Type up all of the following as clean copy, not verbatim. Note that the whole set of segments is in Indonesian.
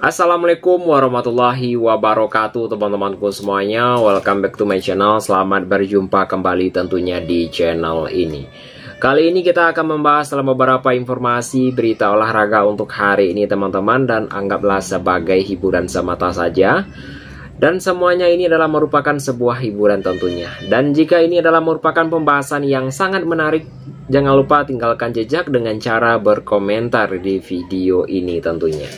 Assalamualaikum warahmatullahi wabarakatuh teman-temanku semuanya. Welcome back to my channel. Selamat berjumpa kembali tentunya di channel ini. Kali ini kita akan membahas dalam beberapa informasi berita olahraga untuk hari ini teman-teman, dan anggaplah sebagai hiburan semata saja. Dan semuanya ini adalah merupakan sebuah hiburan tentunya. Dan jika ini adalah merupakan pembahasan yang sangat menarik, jangan lupa tinggalkan jejak dengan cara berkomentar di video ini tentunya.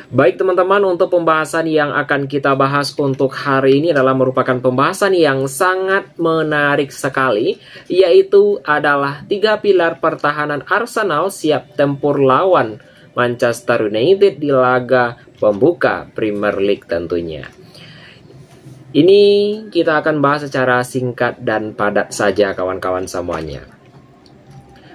Baik teman-teman, untuk pembahasan yang akan kita bahas untuk hari ini adalah merupakan pembahasan yang sangat menarik sekali, yaitu adalah 3 pilar pertahanan Arsenal siap tempur lawan Manchester United di laga pembuka Premier League tentunya. Ini kita akan bahas secara singkat dan padat saja kawan-kawan semuanya.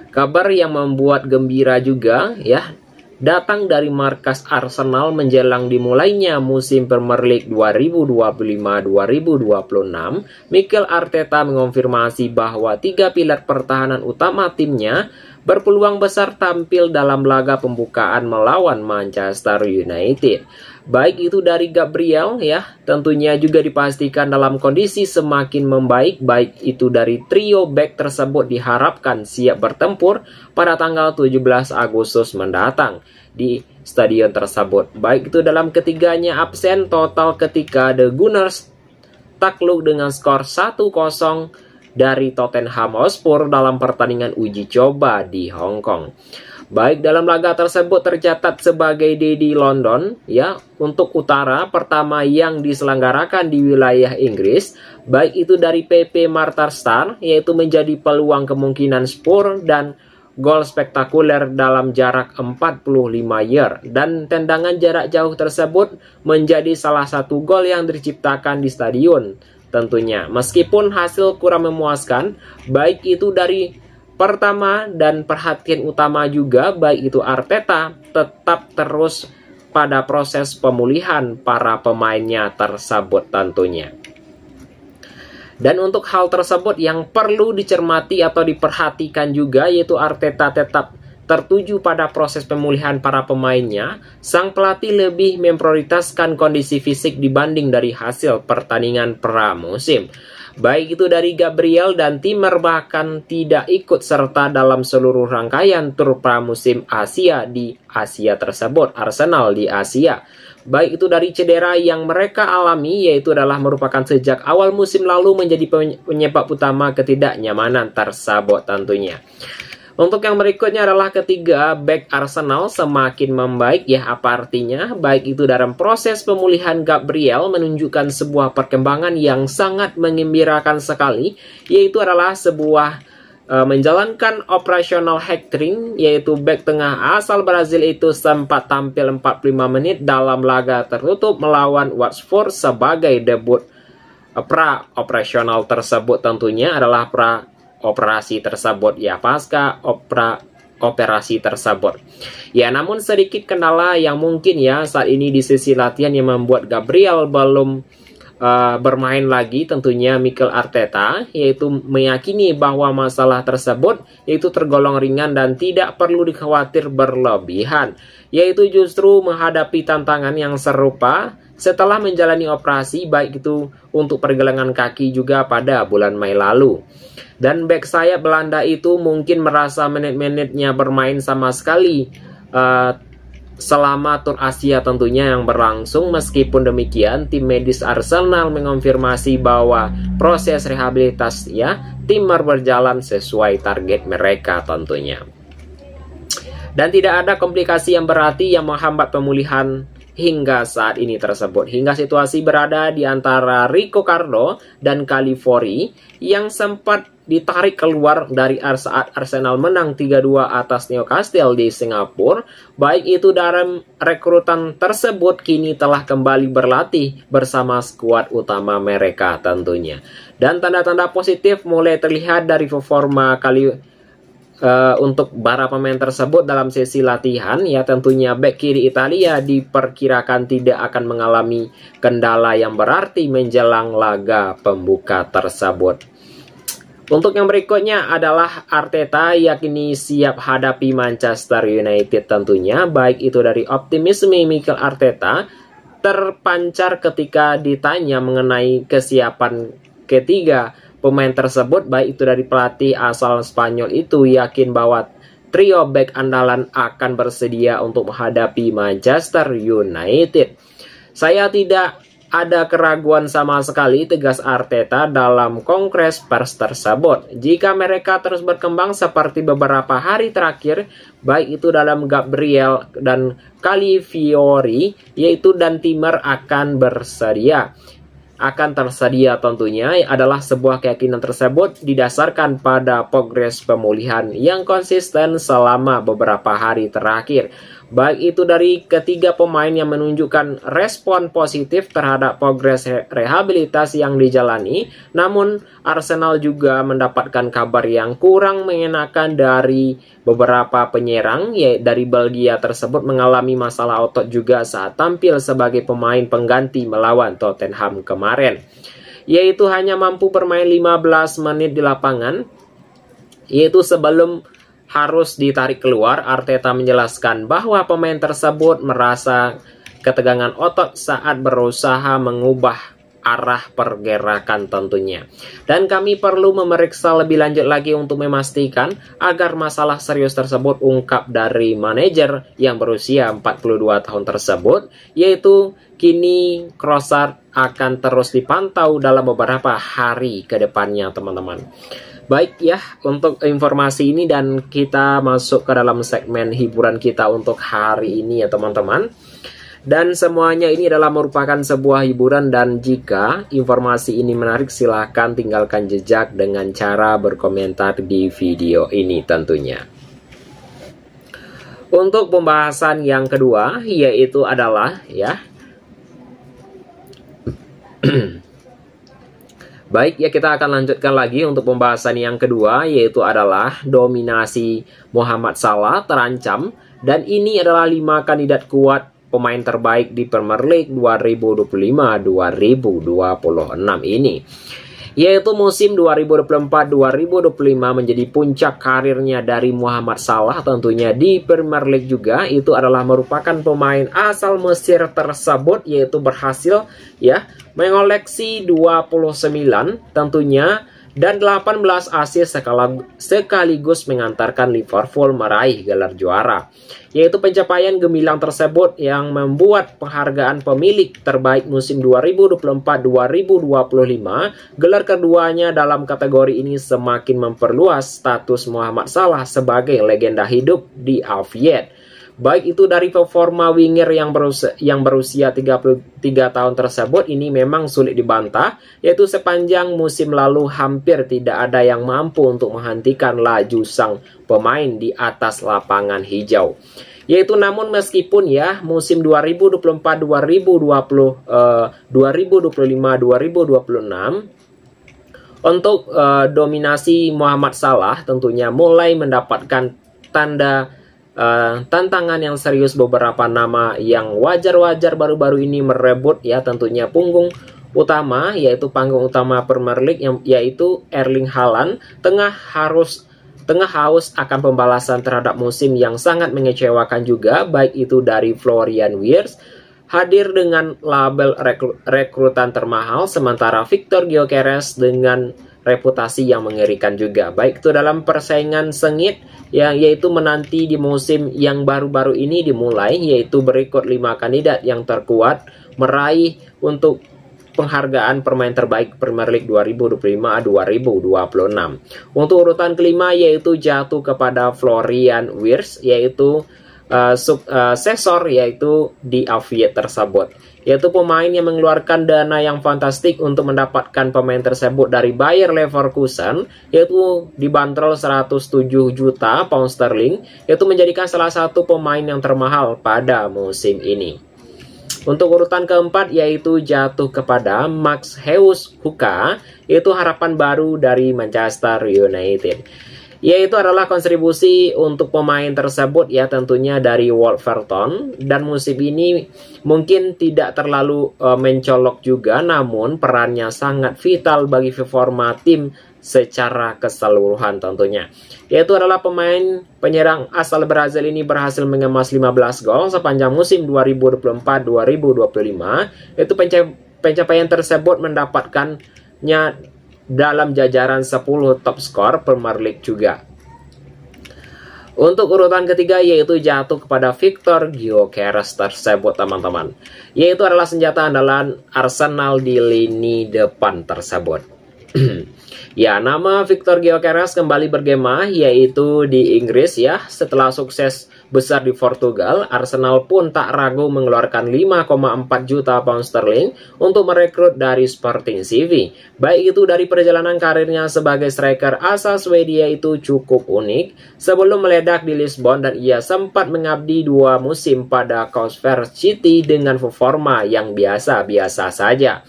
Kabar yang membuat gembira juga ya, datang dari markas Arsenal menjelang dimulainya musim Premier League 2025-2026. Mikel Arteta mengonfirmasi bahwa 3 pilar pertahanan utama timnya berpeluang besar tampil dalam laga pembukaan melawan Manchester United. Baik itu dari Gabriel ya, tentunya juga dipastikan dalam kondisi semakin membaik. Baik itu dari trio back tersebut diharapkan siap bertempur pada tanggal 17 Agustus mendatang di stadion tersebut. Baik itu dalam ketiganya absen total ketika The Gunners takluk dengan skor 1-0 dari Tottenham Hotspur dalam pertandingan uji coba di Hong Kong. Baik, dalam laga tersebut tercatat sebagai Derby London ya, untuk utara pertama yang diselenggarakan di wilayah Inggris. Baik itu dari PP Martarstar, yaitu menjadi peluang kemungkinan Spurs dan gol spektakuler dalam jarak 45 yard, dan tendangan jarak jauh tersebut menjadi salah satu gol yang diciptakan di stadion tentunya. Meskipun hasil kurang memuaskan, baik itu dari pertama dan perhatian utama juga, baik itu Arteta tetap terus pada proses pemulihan para pemainnya tersebut tentunya. Dan untuk hal tersebut yang perlu dicermati atau diperhatikan juga, yaitu Arteta tetap tertuju pada proses pemulihan para pemainnya. Sang pelatih lebih memprioritaskan kondisi fisik dibanding dari hasil pertandingan pramusim. Baik itu dari Gabriel dan Timber bahkan tidak ikut serta dalam seluruh rangkaian tur pramusim Asia di Asia tersebut, Arsenal di Asia. Baik itu dari cedera yang mereka alami, yaitu adalah merupakan sejak awal musim lalu menjadi penyebab utama ketidaknyamanan tersebut tentunya. Untuk yang berikutnya adalah ketiga, back Arsenal semakin membaik ya. Apa artinya? Baik itu dalam proses pemulihan, Gabriel menunjukkan sebuah perkembangan yang sangat mengembirakan sekali, yaitu adalah sebuah menjalankan operasional hat-trick, yaitu back tengah asal Brazil itu sempat tampil 45 menit dalam laga tertutup melawan Watford sebagai debut pra-operasional tersebut tentunya adalah operasi tersebut ya, pasca operasi tersebut ya. Namun sedikit kendala yang mungkin ya saat ini di sisi latihan yang membuat Gabriel belum bermain lagi tentunya. Mikel Arteta yaitu meyakini bahwa masalah tersebut yaitu tergolong ringan dan tidak perlu dikhawatir berlebihan, yaitu justru menghadapi tantangan yang serupa setelah menjalani operasi baik itu untuk pergelangan kaki juga pada bulan Mei lalu. Dan back sayap Belanda itu mungkin merasa menit-menitnya bermain sama sekali selama tur Asia tentunya yang berlangsung. Meskipun demikian, tim medis Arsenal mengonfirmasi bahwa proses rehabilitasi ya Timber berjalan sesuai target mereka tentunya. Dan tidak ada komplikasi yang berarti yang menghambat pemulihan hingga saat ini tersebut. Hingga situasi berada di antara Ricardo dan Califori yang sempat ditarik keluar dari saat Arsenal menang 3-2 atas Newcastle di Singapura. Baik itu dalam rekrutan tersebut kini telah kembali berlatih bersama skuad utama mereka tentunya. Dan tanda-tanda positif mulai terlihat dari performa untuk para pemain tersebut dalam sesi latihan ya. Tentunya bek kiri Italia diperkirakan tidak akan mengalami kendala yang berarti menjelang laga pembuka tersebut. Untuk yang berikutnya adalah Arteta yakini siap hadapi Manchester United tentunya. Baik itu dari optimisme Mikel Arteta terpancar ketika ditanya mengenai kesiapan ketiga pemain tersebut, baik itu dari pelatih asal Spanyol itu yakin bahwa trio back andalan akan bersedia untuk menghadapi Manchester United. Saya tidak ada keraguan sama sekali, tegas Arteta dalam kongres pers tersebut. Jika mereka terus berkembang seperti beberapa hari terakhir, baik itu dalam Gabriel dan Calafiori, yaitu dan Timber akan tersedia tentunya, adalah sebuah keyakinan tersebut didasarkan pada progres pemulihan yang konsisten selama beberapa hari terakhir. Baik itu dari ketiga pemain yang menunjukkan respon positif terhadap progres rehabilitasi yang dijalani, namun Arsenal juga mendapatkan kabar yang kurang mengenakan dari beberapa penyerang dari Belgia tersebut mengalami masalah otot juga saat tampil sebagai pemain pengganti melawan Tottenham kemarin, yaitu hanya mampu bermain 15 menit di lapangan, yaitu sebelum harus ditarik keluar. Arteta menjelaskan bahwa pemain tersebut merasa ketegangan otot saat berusaha mengubah arah pergerakan tentunya. Dan kami perlu memeriksa lebih lanjut lagi untuk memastikan agar masalah serius tersebut ungkap dari manajer yang berusia 42 tahun tersebut, yaitu kini Trossard akan terus dipantau dalam beberapa hari ke depannya, teman-teman. Baik ya, untuk informasi ini dan kita masuk ke dalam segmen hiburan kita untuk hari ini ya teman-teman. Dan semuanya ini adalah merupakan sebuah hiburan, dan jika informasi ini menarik silahkan tinggalkan jejak dengan cara berkomentar di video ini tentunya. Untuk pembahasan yang kedua yaitu adalah ya baik ya, kita akan lanjutkan lagi untuk pembahasan yang kedua, yaitu adalah dominasi Mohamed Salah terancam, dan ini adalah 5 kandidat kuat pemain terbaik di Premier League 2025-2026 ini. Yaitu musim 2024-2025 menjadi puncak karirnya dari Mohamed Salah tentunya di Premier League juga. Itu adalah merupakan pemain asal Mesir tersebut, yaitu berhasil ya mengoleksi 29 tentunya dan 18 assist sekaligus mengantarkan Liverpool meraih gelar juara. Yaitu pencapaian gemilang tersebut yang membuat penghargaan pemilik terbaik musim 2024-2025, gelar keduanya dalam kategori ini, semakin memperluas status Mohamed Salah sebagai legenda hidup di Alfiyed. Baik itu dari performa winger yang berusia 33 tahun tersebut, ini memang sulit dibantah, yaitu sepanjang musim lalu hampir tidak ada yang mampu untuk menghentikan laju sang pemain di atas lapangan hijau. Yaitu namun meskipun ya musim 2025-2026 untuk dominasi Mohamed Salah tentunya mulai mendapatkan tantangan yang serius. Beberapa nama yang wajar-wajar baru-baru ini merebut ya tentunya panggung utama Premier League, yaitu Erling Haaland tengah haus akan pembalasan terhadap musim yang sangat mengecewakan juga, baik itu dari Florian Wirtz hadir dengan label rekrutan termahal, sementara Victor Gyökeres dengan reputasi yang mengerikan juga, baik itu dalam persaingan sengit yaitu menanti di musim yang baru-baru ini dimulai, yaitu berikut 5 kandidat yang terkuat meraih untuk penghargaan pemain terbaik Premier League 2025-2026. Untuk urutan kelima yaitu jatuh kepada Florian Wirtz, yaitu suksesor yaitu di Alfiyed tersebut, yaitu pemain yang mengeluarkan dana yang fantastik untuk mendapatkan pemain tersebut dari Bayer Leverkusen, yaitu dibanderol 107 juta pound sterling, yaitu menjadikan salah satu pemain yang termahal pada musim ini. Untuk urutan keempat yaitu jatuh kepada Max Huka, yaitu harapan baru dari Manchester United. Yaitu adalah kontribusi untuk pemain tersebut ya tentunya dari Wolverhampton, dan musim ini mungkin tidak terlalu mencolok juga, namun perannya sangat vital bagi performa tim secara keseluruhan tentunya. Yaitu adalah pemain penyerang asal Brazil ini berhasil mengemas 15 gol sepanjang musim 2024-2025. Itu pencapaian tersebut mendapatkannya dalam jajaran 10 top skor Premier League juga. Untuk urutan ketiga yaitu jatuh kepada Victor Gyökeres tersebut teman-teman. Yaitu adalah senjata andalan Arsenal di lini depan tersebut. Ya, nama Victor Gyökeres kembali bergema yaitu di Inggris ya. Setelah sukses besar di Portugal, Arsenal pun tak ragu mengeluarkan 5,4 juta pound sterling untuk merekrut dari Sporting CV. Baik itu dari perjalanan karirnya sebagai striker asal Swedia itu cukup unik. Sebelum meledak di Lisbon dan ia sempat mengabdi 2 musim pada Coventry City dengan performa yang biasa-biasa saja.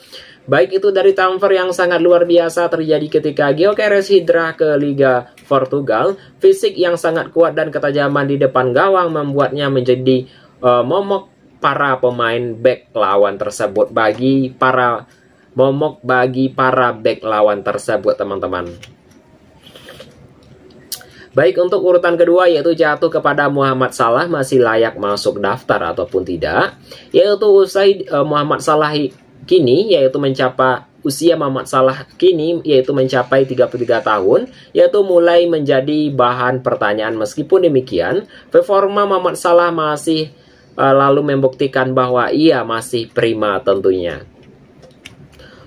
Baik itu dari transfer yang sangat luar biasa terjadi ketika Gyökeres hijrah ke Liga Portugal, fisik yang sangat kuat dan ketajaman di depan gawang membuatnya menjadi momok para pemain back lawan tersebut bagi para back lawan tersebut teman-teman. Baik, untuk urutan kedua yaitu jatuh kepada Muhammad Salah, masih layak masuk daftar ataupun tidak. Yaitu usai Muhammad Salah kini yaitu mencapai usia Muhammad Salah kini yaitu mencapai 33 tahun, yaitu mulai menjadi bahan pertanyaan. Meskipun demikian, performa Muhammad Salah masih lalu membuktikan bahwa ia masih prima tentunya.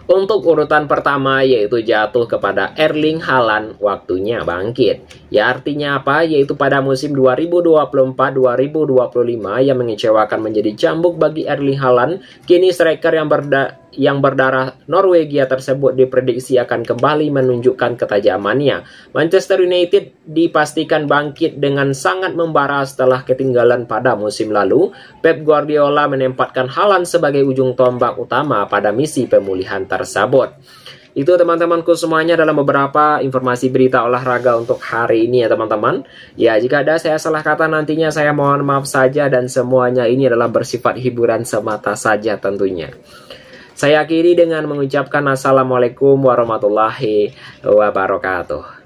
Untuk urutan pertama yaitu jatuh kepada Erling Haaland, waktunya bangkit. Ya, artinya apa? Yaitu pada musim 2024-2025 yang mengecewakan menjadi cambuk bagi Erling Haaland. Kini striker yang berdarah Norwegia tersebut diprediksi akan kembali menunjukkan ketajamannya. Manchester United dipastikan bangkit dengan sangat membara setelah ketinggalan pada musim lalu. Pep Guardiola menempatkan Haaland sebagai ujung tombak utama pada misi pemulihan tersebut. Itu teman-temanku semuanya dalam beberapa informasi berita olahraga untuk hari ini ya teman-teman. Ya, jika ada saya salah kata nantinya saya mohon maaf saja dan semuanya ini adalah bersifat hiburan semata saja tentunya. Saya akhiri dengan mengucapkan Assalamualaikum warahmatullahi wabarakatuh.